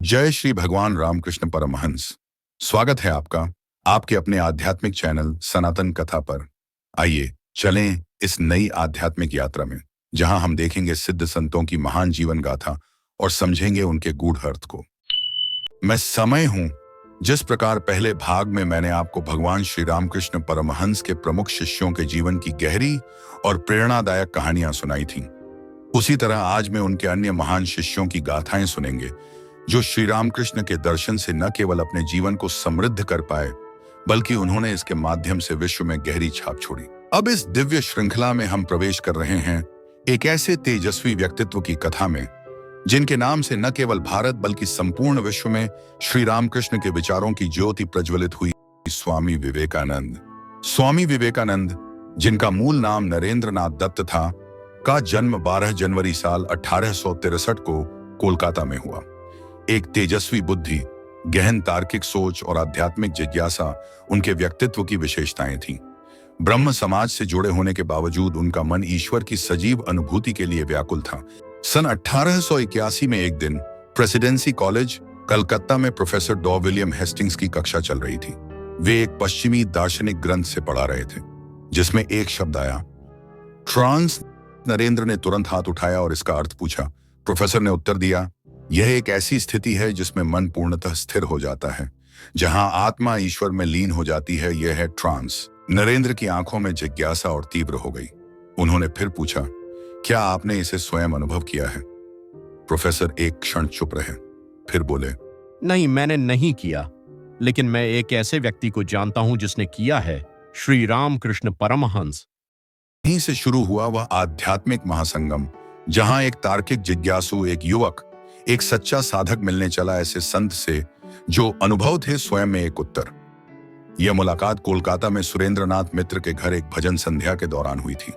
जय श्री भगवान रामकृष्ण परमहंस। स्वागत है आपका आपके अपने आध्यात्मिक चैनल सनातन कथा पर। आइए चलें इस नई आध्यात्मिक यात्रा में, जहां हम देखेंगे सिद्ध संतों की महान जीवन गाथा और समझेंगे उनके गूढ़ अर्थ को। मैं समय हूं। जिस प्रकार पहले भाग में मैंने आपको भगवान श्री रामकृष्ण परमहंस के प्रमुख शिष्यों के जीवन की गहरी और प्रेरणादायक कहानियां सुनाई थीं, उसी तरह आज मैं उनके अन्य महान शिष्यों की गाथाएं सुनेंगे, जो श्री रामकृष्ण के दर्शन से न केवल अपने जीवन को समृद्ध कर पाए, बल्कि उन्होंने इसके माध्यम से विश्व में गहरी छाप छोड़ी। अब इस दिव्य श्रृंखला में हम प्रवेश कर रहे हैं एक ऐसे तेजस्वी व्यक्तित्व की कथा में, जिनके नाम से न केवल भारत बल्कि संपूर्ण विश्व में श्री रामकृष्ण के विचारों की ज्योति प्रज्वलित हुई। स्वामी विवेकानंद। स्वामी विवेकानंद, जिनका मूल नाम नरेंद्र नाथ दत्त था, का जन्म 12 जनवरी साल 1863 को कोलकाता में हुआ। एक तेजस्वी बुद्धि, गहन तार्किक सोच और आध्यात्मिक जिज्ञासा उनके व्यक्तित्व की विशेषताएं थीं। ब्रह्म समाज से जुड़े होने के बावजूद उनका मन ईश्वर की सजीव अनुभूति के लिए व्याकुल था। सन 1881 में एक दिन प्रेसिडेंसी कॉलेज कलकत्ता में प्रोफेसर डॉ विलियम हेस्टिंग्स की कक्षा चल रही थी। वे एक पश्चिमी दार्शनिक ग्रंथ से पढ़ा रहे थे, जिसमें एक शब्द आया, ट्रांस। नरेंद्र ने तुरंत हाथ उठाया और इसका अर्थ पूछा। प्रोफेसर ने उत्तर दिया, यह एक ऐसी स्थिति है जिसमें मन पूर्णतः स्थिर हो जाता है, जहां आत्मा ईश्वर में लीन हो जाती है। यह है ट्रांस। नरेंद्र की आंखों में जिज्ञासा और तीव्र हो गई। उन्होंने फिर पूछा, क्या आपने इसे स्वयं अनुभव किया है? प्रोफेसर एक क्षण चुप रहे, फिर बोले, नहीं, मैंने नहीं किया, लेकिन मैं एक ऐसे व्यक्ति को जानता हूं जिसने किया है, श्री रामकृष्ण परमहंस। यहीं से शुरू हुआ वह आध्यात्मिक महासंगम, जहां एक तार्किक जिज्ञासु, एक युवक, एक सच्चा साधक मिलने चला ऐसे संत से जो अनुभव थे स्वयं में एक उत्तर। यह मुलाकात कोलकाता में सुरेंद्रनाथ मित्र के घर एक भजन संध्या के दौरान हुई थी।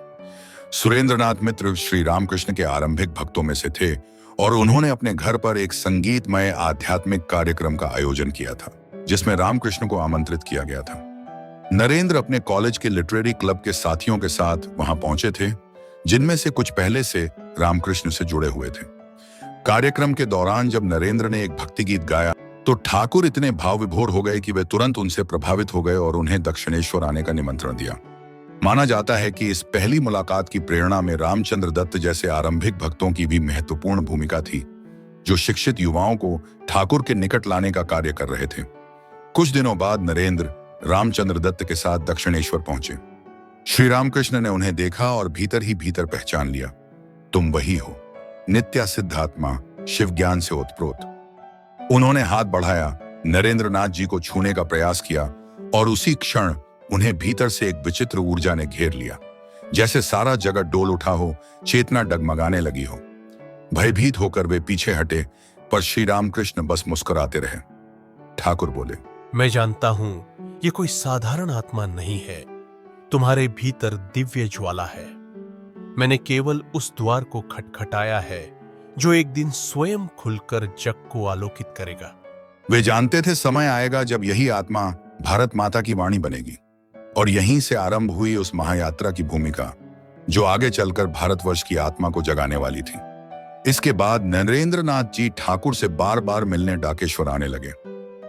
सुरेंद्रनाथ मित्र श्री रामकृष्ण के आरंभिक भक्तों में से थे और उन्होंने अपने घर पर एक संगीतमय आध्यात्मिक कार्यक्रम का आयोजन किया था, जिसमें रामकृष्ण को आमंत्रित किया गया था। नरेंद्र अपने कॉलेज के लिटरेरी क्लब के साथियों के साथ वहां पहुंचे थे, जिनमें से कुछ पहले से रामकृष्ण से जुड़े हुए थे। कार्यक्रम के दौरान जब नरेंद्र ने एक भक्ति गीत गाया, तो ठाकुर इतने भाव विभोर हो गए कि वे तुरंत उनसे प्रभावित हो गए और उन्हें दक्षिणेश्वर आने का निमंत्रण दिया। माना जाता है कि इस पहली मुलाकात की प्रेरणा में रामचंद्र दत्त जैसे आरंभिक भक्तों की भी महत्वपूर्ण भूमिका थी, जो शिक्षित युवाओं को ठाकुर के निकट लाने का कार्य कर रहे थे। कुछ दिनों बाद नरेंद्र रामचंद्र दत्त के साथ दक्षिणेश्वर पहुंचे। श्री रामकृष्ण ने उन्हें देखा और भीतर ही भीतर पहचान लिया, तुम वही हो, नित्या सिद्धात्मा, शिव ज्ञान से ओतप्रोत। उन्होंने हाथ बढ़ाया, नरेंद्र नाथ जी को छूने का प्रयास किया और उसी क्षण उन्हें भीतर से एक विचित्र ऊर्जा ने घेर लिया, जैसे सारा जगत डोल उठा हो, चेतना डगमगाने लगी हो। भयभीत होकर वे पीछे हटे, पर श्री रामकृष्ण बस मुस्कुराते रहे। ठाकुर बोले, मैं जानता हूं ये कोई साधारण आत्मा नहीं है, तुम्हारे भीतर दिव्य ज्वाला है। मैंने केवल उस द्वार को खटखटाया है जो एक दिन स्वयं खुलकर जग को आलोकित करेगा। वे जानते थे समय आएगा जब यही आत्मा भारत माता की वाणी बनेगी, और यहीं से आरंभ हुई उस महायात्रा की भूमिका, जो आगे चलकर भारतवर्ष की आत्मा को जगाने वाली थी। इसके बाद नरेंद्र नाथ जी ठाकुर से बार बार मिलने डाकेश्वर आने लगे।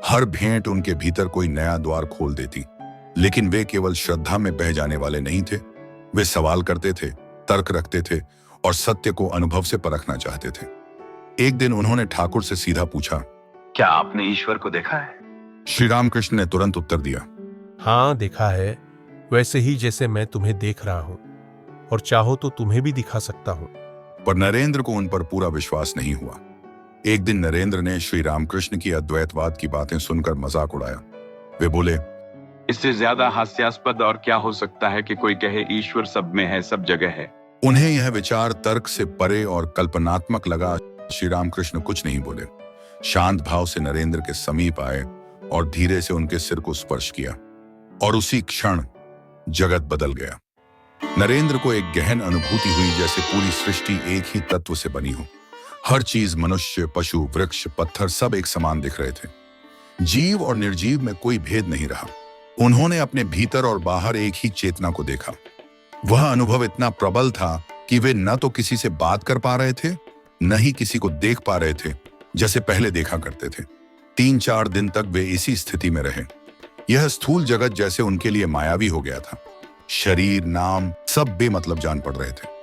हर भेंट उनके भीतर कोई नया द्वार खोल देती, लेकिन वे केवल श्रद्धा में बह जाने वाले नहीं थे। वे सवाल करते थे, तर्क रखते थे और सत्य को अनुभव से परखना चाहते थे। एक दिन उन्होंने ठाकुर से सीधा पूछा, क्या आपने ईश्वर को देखा है? श्री रामकृष्ण ने तुरंत उत्तर दिया, हाँ, देखा है, वैसे ही जैसे मैं तुम्हें देख रहा हूं, और चाहो तो तुम्हें भी दिखा सकता हूं। पर नरेंद्र को उन पर पूरा विश्वास नहीं हुआ। एक दिन नरेंद्र ने श्री रामकृष्ण की अद्वैतवाद की बातें सुनकर मजाक उड़ाया। वे बोले, इससे ज्यादा हास्यास्पद और क्या हो सकता है कि कोई कहे ईश्वर सब में है, सब जगह है। उन्हें यह विचार तर्क से परे और कल्पनात्मक लगा। श्री रामकृष्ण कुछ नहीं बोले, शांत भाव से नरेंद्र के समीप आए और धीरे से उनके सिर को स्पर्श किया, और उसी क्षण जगत बदल गया। नरेंद्र को एक गहन अनुभूति हुई, जैसे पूरी सृष्टि एक ही तत्व से बनी हो। हर चीज, मनुष्य, पशु, वृक्ष, पत्थर, सब एक समान दिख रहे थे। जीव और निर्जीव में कोई भेद नहीं रहा। उन्होंने अपने भीतर और बाहर एक ही चेतना को देखा। वह अनुभव इतना प्रबल था कि वे न तो किसी से बात कर पा रहे थे, न ही किसी को देख पा रहे थे। जैसे पहले देखा करते थे। 3-4 दिन तक वे इसी स्थिति में रहे। यह स्थूल जगत जैसे उनके लिए मायावी हो गया था। शरीर, नाम सब बेमतलब जान पड़ रहे थे।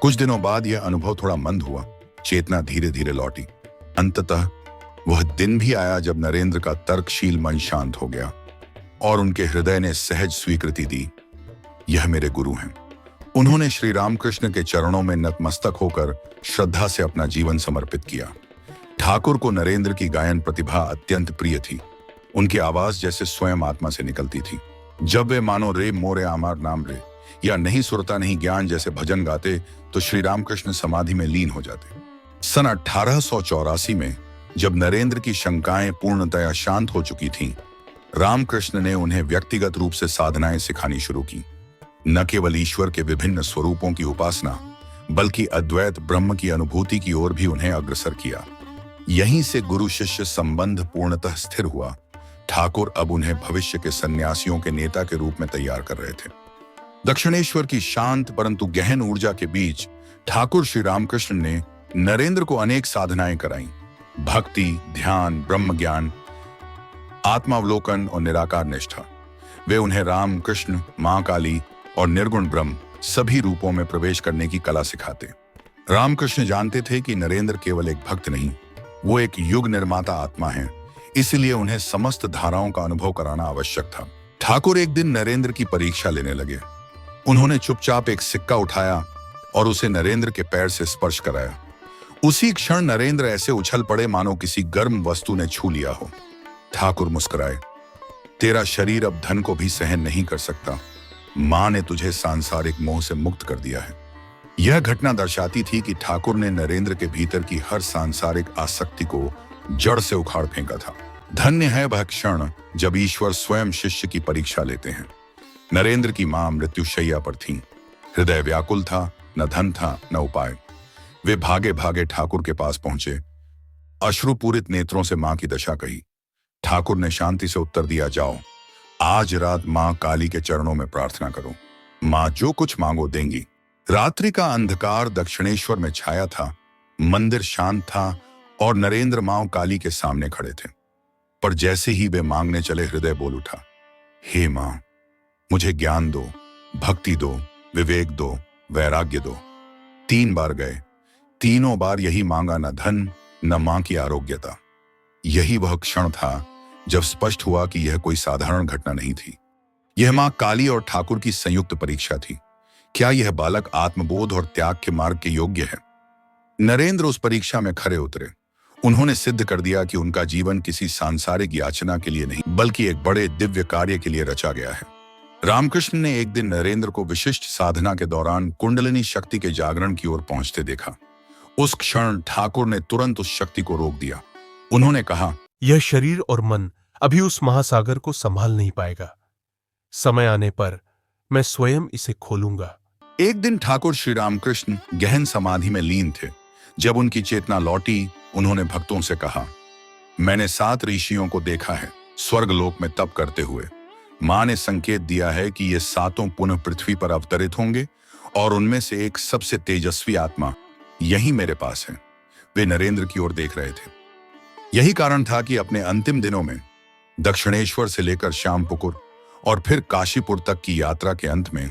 कुछ दिनों बाद यह अनुभव थोड़ा मंद हुआ, चेतना धीरे धीरे लौटी। अंततः वह दिन भी आया जब नरेंद्र का तर्कशील मन शांत हो गया और उनके हृदय ने सहज स्वीकृति दी, यह मेरे गुरु हैं। उन्होंने श्री रामकृष्ण के चरणों में नतमस्तक होकर श्रद्धा से अपना जीवन समर्पित किया। ठाकुर को नरेंद्र की गायन प्रतिभा अत्यंत प्रिय थी। उनकी आवाज जैसे स्वयं आत्मा से निकलती थी। जब वे मानो रे मोरे आमार नाम रे या नहीं सुरता नहीं ज्ञान जैसे भजन गाते तो श्री रामकृष्ण समाधि में लीन हो जाते। सन 1884 में जब नरेंद्र की शंकाएं पूर्णतया शांत हो चुकी थीं, रामकृष्ण ने उन्हें व्यक्तिगत रूप से साधनाएं सिखानी शुरू की। न केवल ईश्वर के विभिन्न स्वरूपों की उपासना बल्कि अद्वैत ब्रह्म की अनुभूति की ओर भी उन्हें अग्रसर किया। यहीं से गुरु शिष्य संबंध पूर्णतः स्थिर हुआ। ठाकुर अब उन्हें भविष्य के सन्यासियों के नेता के रूप में तैयार कर रहे थे। दक्षिणेश्वर की शांत परंतु गहन ऊर्जा के बीच ठाकुर श्री रामकृष्ण ने नरेंद्र को अनेक साधनाएं कराईं। भक्ति, ध्यान, ब्रह्म ज्ञान, आत्मावलोकन और निराकार निष्ठा। वे उन्हें राम, कृष्ण, मां काली और निर्गुण ब्रह्म सभी रूपों में प्रवेश करने की कला सिखाते। रामकृष्ण जानते थे कि नरेंद्र केवल एक भक्त नहीं, वो एक युग निर्माता आत्मा है, इसलिए उन्हें समस्त धाराओं का अनुभव कराना आवश्यक था। ठाकुर एक दिन नरेंद्र की परीक्षा लेने लगे। उन्होंने चुपचाप एक सिक्का उठाया और उसे नरेंद्र के पैर से स्पर्श कराया। उसी क्षण नरेंद्र ऐसे उछल पड़े मानो किसी गर्म वस्तु ने छू लिया हो। ठाकुर मुस्कुराए, तेरा शरीर अब धन को भी सहन नहीं कर सकता। मां ने तुझे सांसारिक मोह से मुक्त कर दिया है। यह घटना दर्शाती थी कि ठाकुर ने नरेंद्र के भीतर की हर सांसारिक आसक्ति को जड़ से उखाड़ फेंका था। धन्य है वह क्षण जब ईश्वर स्वयं शिष्य की परीक्षा लेते हैं। नरेंद्र की मां मृत्युशैया पर थीं। हृदय व्याकुल था, न धन था न उपाय। वे भागे भागे ठाकुर के पास पहुंचे। अश्रुपूरित नेत्रों से मां की दशा कही। ठाकुर ने शांति से उत्तर दिया, जाओ, आज रात मां काली के चरणों में प्रार्थना करो। मां जो कुछ मांगो देंगी। रात्रि का अंधकार दक्षिणेश्वर में छाया था। मंदिर शांत था और नरेंद्र मां काली के सामने खड़े थे। पर जैसे ही वे मांगने चले, हृदय बोल उठा, हे मां, मुझे ज्ञान दो, भक्ति दो, विवेक दो, वैराग्य दो। 3 बार गए। तीनों बार यही मांगा, न धन न मां की आरोग्यता। यही वह क्षण था जब स्पष्ट हुआ कि यह कोई साधारण घटना नहीं थी। यह मां काली और ठाकुर की संयुक्त परीक्षा थी। क्या यह बालक आत्मबोध और त्याग के मार्ग के योग्य है? नरेंद्र उस परीक्षा में खरे उतरे। उन्होंने सिद्ध कर दिया कि उनका जीवन किसी सांसारिक याचना के लिए नहीं बल्कि एक बड़े दिव्य कार्य के लिए रचा गया है। रामकृष्ण ने एक दिन नरेंद्र को विशिष्ट साधना के दौरान कुंडलिनी शक्ति के जागरण की ओर पहुंचते देखा। उस क्षण ठाकुर ने तुरंत उस शक्ति को रोक दिया। उन्होंने कहा, यह शरीर और मन अभी उस महासागर को संभाल नहीं पाएगा। समय आने पर मैं स्वयं इसे खोलूंगा। एक दिन ठाकुर श्री रामकृष्ण गहन समाधि में लीन थे। जब उनकी चेतना लौटी, उन्होंने भक्तों से कहा, मैंने 7 ऋषियों को देखा है स्वर्गलोक में तप करते हुए। मां ने संकेत दिया है कि ये 7 पुनः पृथ्वी पर अवतरित होंगे और उनमें से एक सबसे तेजस्वी आत्मा यही मेरे पास है। वे नरेंद्र की ओर देख रहे थे। यही कारण था कि अपने अंतिम दिनों में दक्षिणेश्वर से लेकर श्यामपुकुर और फिर काशीपुर तक की यात्रा के अंत में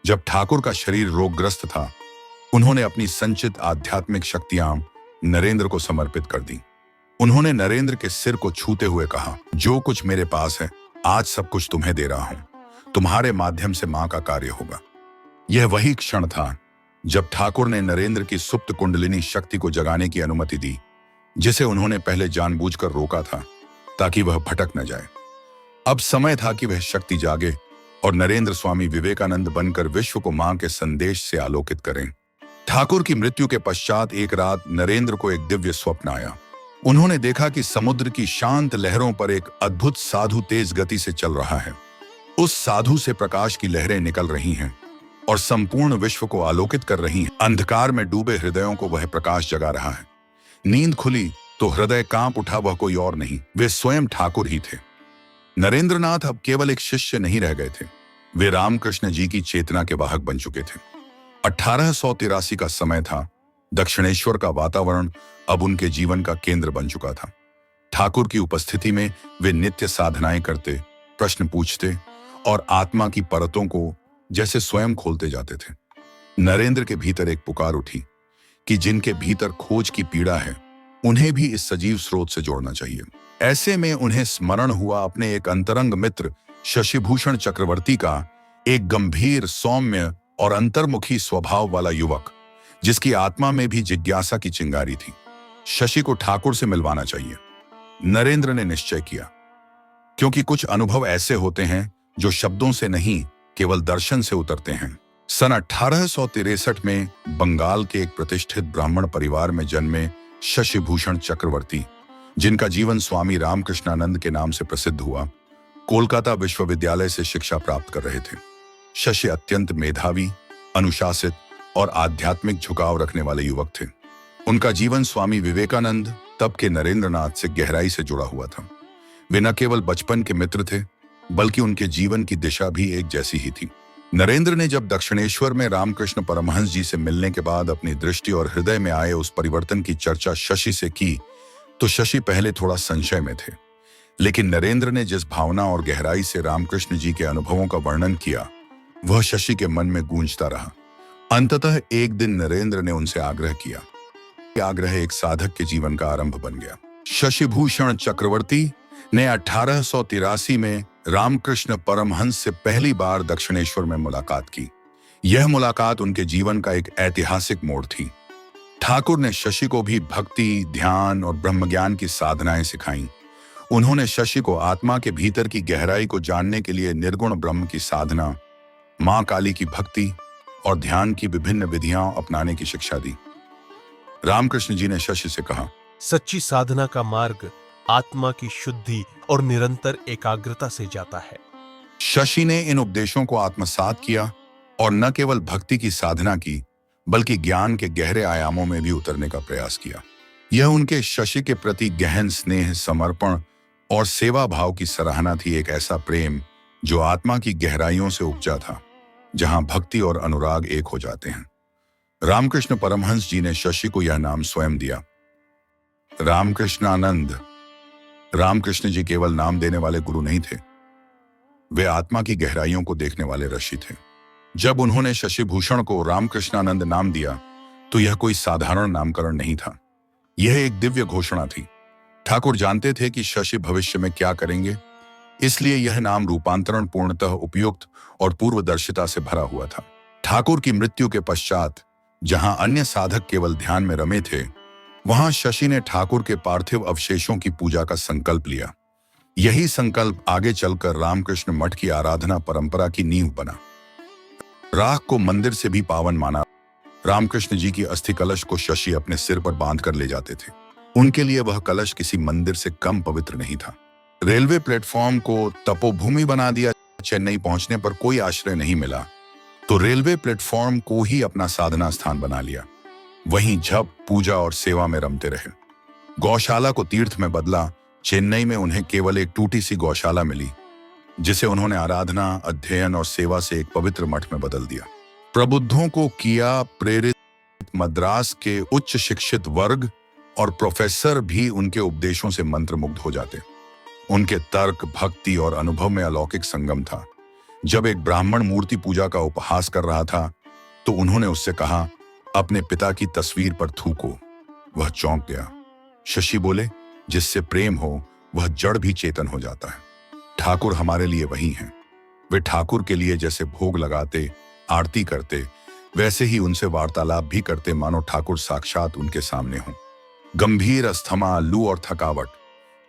जब ठाकुर का शरीर रोगग्रस्त था, उन्होंने अपनी संचित आध्यात्मिक शक्तियां नरेंद्र को समर्पित कर दी। उन्होंने नरेंद्र के सिर को छूते हुए कहा, जो कुछ मेरे पास है आज सब कुछ तुम्हें दे रहा हूं। तुम्हारे माध्यम से मां का कार्य होगा। यह वही क्षण था जब ठाकुर ने नरेंद्र की सुप्त कुंडलिनी शक्ति को जगाने की अनुमति दी, जिसे उन्होंने पहले जानबूझकर रोका था ताकि वह भटक न जाए। अब समय था कि वह शक्ति जागे और नरेंद्र स्वामी विवेकानंद बनकर विश्व को मां के संदेश से आलोकित करें। ठाकुर की मृत्यु के पश्चात एक रात नरेंद्र को एक दिव्य स्वप्न आया। उन्होंने देखा कि समुद्र की शांत लहरों पर एक अद्भुत साधु तेज गति से चल रहा है। उस साधु से प्रकाश की लहरें निकल रही हैं और संपूर्ण विश्व को आलोकित कर रही हैं। अंधकार में डूबे हृदयों को वह प्रकाश जगा रहा है। नींद खुली तो हृदय कांप उठा। वह कोई और नहीं, वे स्वयं ठाकुर ही थे। नरेंद्रनाथ अब केवल एक शिष्य नहीं रह गए थे, वे रामकृष्ण जी की चेतना के वाहक बन चुके थे। 1883 का समय था। दक्षिणेश्वर का वातावरण अब उनके जीवन का केंद्र बन चुका था। ठाकुर की उपस्थिति में वे नित्य साधनाएं करते, प्रश्न पूछते और आत्मा की परतों को जैसे स्वयं खोलते जाते थे। नरेंद्र के भीतर एक पुकार उठी कि जिनके भीतर खोज की पीड़ा है उन्हें भी इस सजीव स्रोत से जोड़ना चाहिए। ऐसे में उन्हें स्मरण हुआ अपने एक अंतरंग मित्र शशिभूषण चक्रवर्ती का, एक गंभीर, सौम्य और अंतर्मुखी स्वभाव वाला युवक जिसकी आत्मा में भी जिज्ञासा की चिंगारी थी। शशि को ठाकुर से मिलवाना चाहिए, नरेंद्र ने निश्चय किया, क्योंकि कुछ अनुभव ऐसे होते हैं जो शब्दों से नहीं केवल दर्शन से उतरते हैं। सन 1863 में बंगाल के एक प्रतिष्ठित ब्राह्मण परिवार में जन्मे शशिभूषण चक्रवर्ती, जिनका जीवन स्वामी रामकृष्णानंद के नाम से प्रसिद्ध हुआ, कोलकाता विश्वविद्यालय से शिक्षा प्राप्त कर रहे थे। शशि अत्यंत मेधावी, अनुशासित और आध्यात्मिक झुकाव रखने वाले युवक थे। उनका जीवन स्वामी विवेकानंद, तब के नरेंद्रनाथ से गहराई से जुड़ा हुआ था। वे न केवल बचपन के मित्र थे, बल्कि उनके जीवन की दिशा भी एक जैसी ही थी। नरेंद्र ने जब दक्षिणेश्वर में रामकृष्ण परमहंस जी से मिलने के बाद अपनी दृष्टि और हृदय में आए उस परिवर्तन की चर्चा शशि से की, तो शशि पहले थोड़ा संशय में थे, लेकिन नरेंद्र ने जिस भावना और गहराई से रामकृष्ण जी के अनुभवों का वर्णन किया, वह शशि के मन में गूंजता रहा। अंततः एक दिन नरेंद्र ने उनसे आग्रह किया। आग्रह एक साधक के जीवन का आरंभ बन गया। शशिभूषण चक्रवर्ती ने 1883 में रामकृष्ण परमहंस से पहली बार दक्षिणेश्वर में मुलाकात की। यह मुलाकात उनके जीवन का एक ऐतिहासिक मोड़ थी। ठाकुर ने शशि को भी भक्ति, ध्यान और ब्रह्मज्ञान की साधनाएं सिखाईं। उन्होंने शशि को आत्मा के भीतर की गहराई को जानने के लिए निर्गुण ब्रह्म की साधना, मां काली की भक्ति और ध्यान की विभिन्न विधियां अपनाने की शिक्षा दी। रामकृष्ण जी ने शशि से कहा, सच्ची साधना का मार्ग आत्मा की शुद्धि और निरंतर एकाग्रता से जाता है। शशि ने इन उपदेशों को आत्मसात किया और न केवल भक्ति की साधना की, बल्कि ज्ञान के गहरे आयामों में भी उतरने का प्रयास किया। यह उनके शशि के प्रति गहन स्नेह, समर्पण और सेवा भाव की सराहना थी। एक ऐसा प्रेम जो आत्मा की गहराइयों से उपजा था, जहां भक्ति और अनुराग एक हो जाते हैं। रामकृष्ण परमहंस जी ने शशि को यह नाम स्वयं दिया, रामकृष्णानंद। रामकृष्ण जी केवल नाम देने वाले गुरु नहीं थे, वे आत्मा की गहराइयों को देखने वाले ऋषि थे। जब उन्होंने शशिभूषण को रामकृष्णानंद नाम दिया, तो यह कोई साधारण नामकरण नहीं था, यह एक दिव्य घोषणा थी। ठाकुर जानते थे कि शशि भविष्य में क्या करेंगे, इसलिए यह नाम रूपांतरण पूर्णतः उपयुक्त और पूर्वदर्शिता से भरा हुआ था। ठाकुर की मृत्यु के पश्चात जहां अन्य साधक केवल ध्यान में रमे थे, वहां शशि ने ठाकुर के पार्थिव अवशेषों की पूजा का संकल्प लिया। यही संकल्प आगे चलकर रामकृष्ण मठ की आराधना परंपरा की नींव बना। राख को मंदिर से भी पावन माना। रामकृष्ण जी की अस्थि कलश को शशि अपने सिर पर बांध कर ले जाते थे। उनके लिए वह कलश किसी मंदिर से कम पवित्र नहीं था। रेलवे प्लेटफॉर्म को तपोभूमि बना दिया। चेन्नई पहुंचने पर कोई आश्रय नहीं मिला, तो रेलवे प्लेटफॉर्म को ही अपना साधना स्थान बना लिया। वहीं जप, पूजा और सेवा में रमते रहे। गौशाला को तीर्थ में बदला। चेन्नई में उन्हें केवल एक टूटी सी गौशाला मिली, जिसे उन्होंने आराधना, अध्ययन और सेवा से एक पवित्र मठ में बदल दिया। प्रबुद्धों को किया प्रेरित। मद्रास के उच्च शिक्षित वर्ग और प्रोफेसर भी उनके उपदेशों से मंत्रमुग्ध हो जाते। उनके तर्क, भक्ति और अनुभव में अलौकिक संगम था। जब एक ब्राह्मण मूर्ति पूजा का उपहास कर रहा था, तो उन्होंने उससे कहा, अपने पिता की तस्वीर पर थूको। वह चौंक गया। शशि बोले, जिससे प्रेम हो वह जड़ भी चेतन हो जाता है। ठाकुर हमारे लिए वही हैं। वे ठाकुर के लिए जैसे भोग लगाते, आरती करते, वैसे ही उनसे वार्तालाप भी करते, मानो ठाकुर साक्षात उनके सामने हों। गंभीर अस्थमा, लू और थकावट,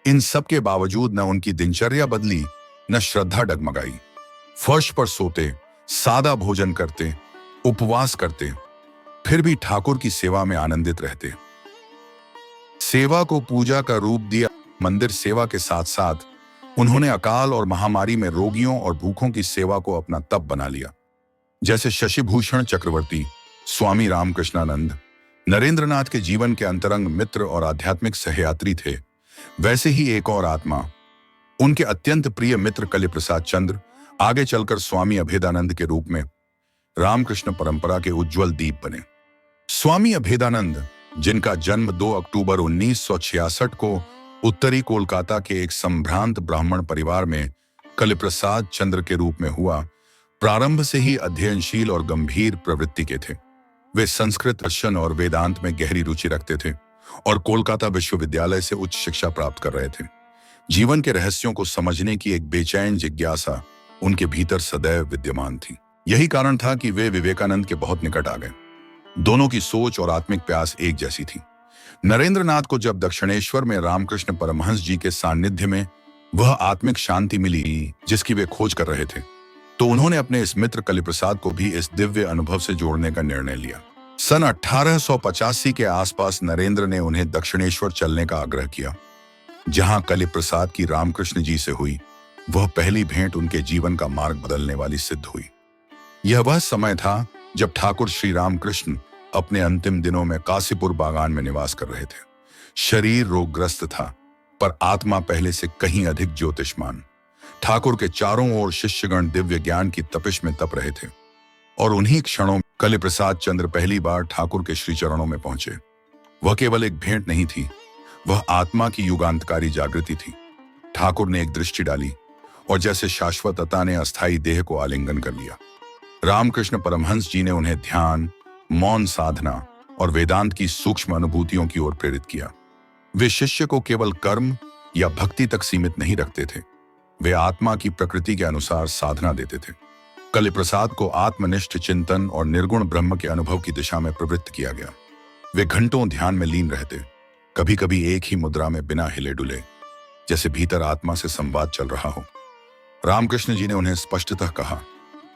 इन सब के बावजूद न उनकी दिनचर्या बदली, न श्रद्धा डगमगाई। फर्श पर सोते, सादा भोजन करते, उपवास करते, फिर भी ठाकुर की सेवा में आनंदित रहते। सेवा को पूजा का रूप दिया। मंदिर सेवा के साथ साथ उन्होंने अकाल और महामारी में रोगियों और भूखों की सेवा को अपना तप बना लिया। जैसे शशिभूषण चक्रवर्ती, स्वामी रामकृष्णानंद नरेंद्रनाथ के जीवन के अंतरंग मित्र और आध्यात्मिक सहयात्री थे, वैसे ही एक और आत्मा, उनके अत्यंत प्रिय मित्र कलिप्रसाद चंद्र, आगे चलकर स्वामी अभेदानंद के रूप में रामकृष्ण परंपरा के उज्जवल दीप बने। स्वामी अभेदानंद जिनका जन्म 2 अक्टूबर 1966 को उत्तरी कोलकाता के एक संभ्रांत ब्राह्मण परिवार में कलिप्रसाद चंद्र के रूप में हुआ, प्रारंभ से ही अध्ययनशील और गंभीर प्रवृत्ति के थे। वे संस्कृत, दर्शन और वेदांत में गहरी रुचि रखते थे और कोलकाता विश्वविद्यालय से उच्च शिक्षा प्राप्त कर रहे थे। जीवन के रहस्यों को समझने की एक बेचैन जिज्ञासा उनके भीतर सदैव विद्यमान थी। यही कारण था कि वे विवेकानंद के बहुत निकट आ गए। दोनों की सोच और आत्मिक प्यास एक जैसी थी। नरेंद्र नाथ को जब दक्षिणेश्वर में रामकृष्ण परमहंस जी के सानिध्य में वह आत्मिक शांति मिली जिसकी वे खोज कर रहे थे, तो उन्होंने अपने इस मित्र कलिप्रसाद को भी इस दिव्य अनुभव से जोड़ने का निर्णय लिया। सन 1885 के आसपास नरेंद्र ने उन्हें दक्षिणेश्वर चलने का आग्रह किया, जहां कलिप्रसाद की रामकृष्ण जी से हुई वह पहली भेंट उनके जीवन का मार्ग बदलने वाली सिद्ध हुई। यह वह समय था जब ठाकुर श्री रामकृष्ण अपने अंतिम दिनों में काशीपुर बागान में निवास कर रहे थे। शरीर रोगग्रस्त था, पर आत्मा पहले से कहीं अधिक ज्योतिष्मान। ठाकुर के चारों ओर शिष्यगण दिव्य ज्ञान की तपिश में तप रहे थे और उन्हीं क्षणों में कलिप्रसाद चंद्र पहली बार ठाकुर के श्री चरणों में पहुंचे। वह केवल एक भेंट नहीं थी, वह आत्मा की युगांतकारी जागृति थी। ठाकुर ने एक दृष्टि डाली और जैसे शाश्वतता ने अस्थायी देह को आलिंगन कर लिया। रामकृष्ण परमहंस जी ने उन्हें ध्यान, मौन साधना और वेदांत की सूक्ष्म अनुभूतियों की ओर प्रेरित किया। वे शिष्य को केवल कर्म या भक्ति तक सीमित नहीं रखते थे, वे आत्मा की प्रकृति के अनुसार साधना देते थे। कलिप्रसाद को आत्मनिष्ठ चिंतन और निर्गुण ब्रह्म के अनुभव की दिशा में प्रवृत्त किया गया। वे घंटों ध्यान में लीन रहते, कभी कभी एक ही मुद्रा में बिना हिले डुले, जैसे भीतर आत्मा से संवाद चल रहा हो। रामकृष्ण जी ने उन्हें स्पष्टतः कहा,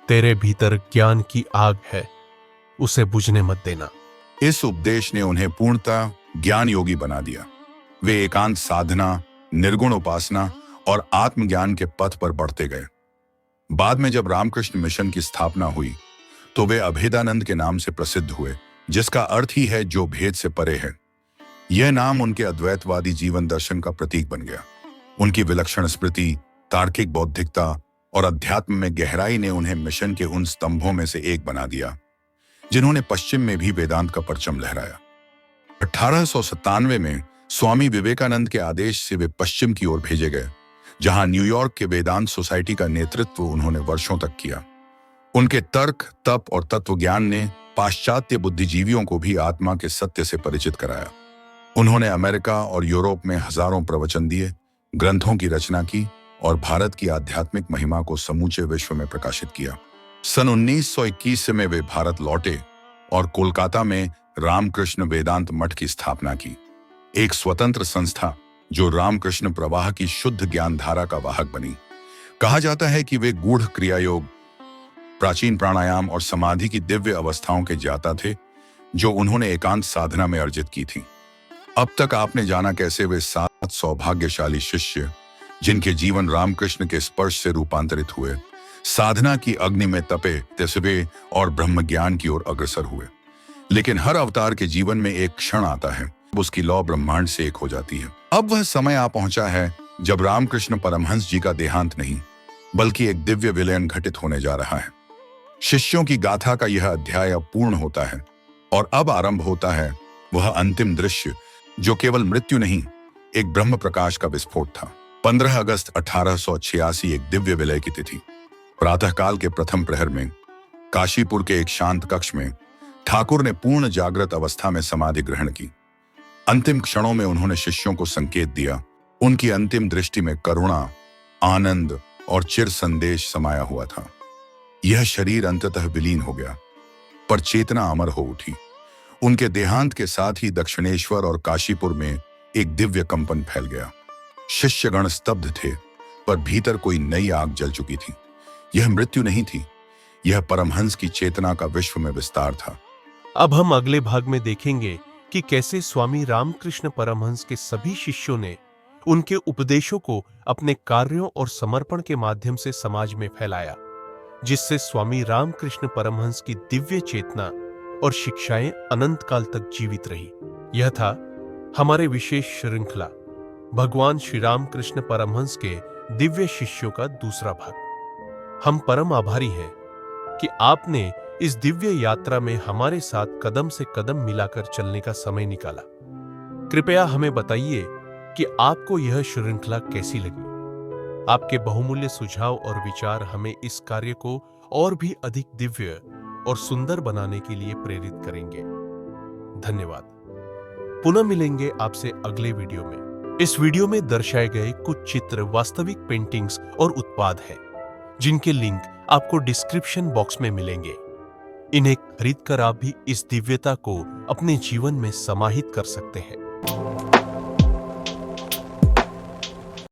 तेरे भीतर ज्ञान की आग है, उसे बुझने मत देना। इस उपदेश ने उन्हें पूर्णतः ज्ञान योगी बना दिया। वे एकांत साधना, निर्गुण उपासना और आत्मज्ञान के पथ पर बढ़ते गए। बाद में जब रामकृष्ण मिशन की स्थापना हुई तो वे अभेदानंद के नाम से प्रसिद्ध हुए, जिसका अर्थ ही है जो भेद से परे है। यह नाम उनके अद्वैतवादी जीवन दर्शन का प्रतीक बन गया। उनकी विलक्षण स्मृति, तार्किक बौद्धिकता और अध्यात्म में गहराई ने उन्हें मिशन के उन स्तंभों में से एक बना दिया जिन्होंने पश्चिम में भी वेदांत का परचम लहराया। 1897 में स्वामी विवेकानंद के आदेश से वे पश्चिम की ओर भेजे गए, जहां न्यूयॉर्क के वेदांत सोसाइटी का नेतृत्व उन्होंने वर्षों तक किया। उनके तर्क, तप और तत्वज्ञान ने पाश्चात्य बुद्धिजीवियों को भी आत्मा के सत्य से परिचित कराया। उन्होंने अमेरिका और यूरोप में हजारों प्रवचन दिए, ग्रंथों की रचना की और भारत की आध्यात्मिक महिमा को समूचे विश्व में प्रकाशित किया। सन 1921 में वे भारत लौटे और कोलकाता में रामकृष्ण वेदांत मठ की स्थापना की, एक स्वतंत्र संस्था जो रामकृष्ण प्रवाह की शुद्ध ज्ञान धारा का वाहक बनी। कहा जाता है कि वे गूढ़ क्रियायोग, प्राचीन प्राणायाम और समाधि की दिव्य अवस्थाओं के ज्ञाता थे, जो उन्होंने एकांत साधना में अर्जित की थी। अब तक आपने जाना कैसे वे 7 सौभाग्यशाली शिष्य, जिनके जीवन रामकृष्ण के स्पर्श से रूपांतरित हुए, साधना की अग्नि में तपे तस्वे और ब्रह्म ज्ञान की ओर अग्रसर हुए। लेकिन हर अवतार के जीवन में एक क्षण आता है, उसकी लौ ब्रह्मांड से एक हो जाती है। अब वह समय आ पहुंचा है जब रामकृष्ण परमहंस जी का देहांत नहीं, बल्कि एक दिव्य विलयन घटित होने जा रहा है। शिष्यों की गाथा का यह अध्याय अब पूर्ण होता है और अब आरंभ होता है वह अंतिम दृश्य, जो केवल मृत्यु नहीं, एक ब्रह्म प्रकाश का विस्फोट था। 15 अगस्त 1886 एक दिव्य विलय की तिथि। प्रातःकाल के प्रथम प्रहर में काशीपुर के एक शांत कक्ष में ठाकुर ने पूर्ण जागृत अवस्था में समाधि ग्रहण की। अंतिम क्षणों में उन्होंने शिष्यों को संकेत दिया। उनकी अंतिम दृष्टि में करुणा, आनंद और चिर संदेश समाया हुआ था। यह शरीर अंततः विलीन हो गया, पर चेतना अमर हो उठी। उनके देहांत के साथ ही दक्षिणेश्वर और काशीपुर में एक दिव्य कंपन फैल गया। शिष्यगण स्तब्ध थे, पर भीतर कोई नई आग जल चुकी थी। यह मृत्यु नहीं थी, यह परमहंस की चेतना का विश्व में विस्तार था। अब हम अगले भाग में देखेंगे कि कैसे स्वामी रामकृष्ण परमहंस के सभी शिष्यों ने उनके उपदेशों को अपने कार्यों और समर्पण के माध्यम से समाज में फैलाया, जिससे स्वामी रामकृष्ण परमहंस की दिव्य चेतना और शिक्षाएं अनंत काल तक जीवित रही। यह था हमारे विशेष श्रृंखला भगवान श्री रामकृष्ण परमहंस के दिव्य शिष्यों का दूसरा भाग। हम परम आभारी हैं कि आपने इस दिव्य यात्रा में हमारे साथ कदम से कदम मिलाकर चलने का समय निकाला। कृपया हमें बताइए कि आपको यह श्रृंखला कैसी लगी। आपके बहुमूल्य सुझाव और विचार हमें इस कार्य को और भी अधिक दिव्य और सुंदर बनाने के लिए प्रेरित करेंगे। धन्यवाद। पुनः मिलेंगे आपसे अगले वीडियो में। इस वीडियो में दर्शाए गए कुछ चित्र वास्तविक पेंटिंग्स और उत्पाद हैं, जिनके लिंक आपको डिस्क्रिप्शन बॉक्स में मिलेंगे। इन्हें खरीदकर आप भी इस दिव्यता को अपने जीवन में समाहित कर सकते हैं।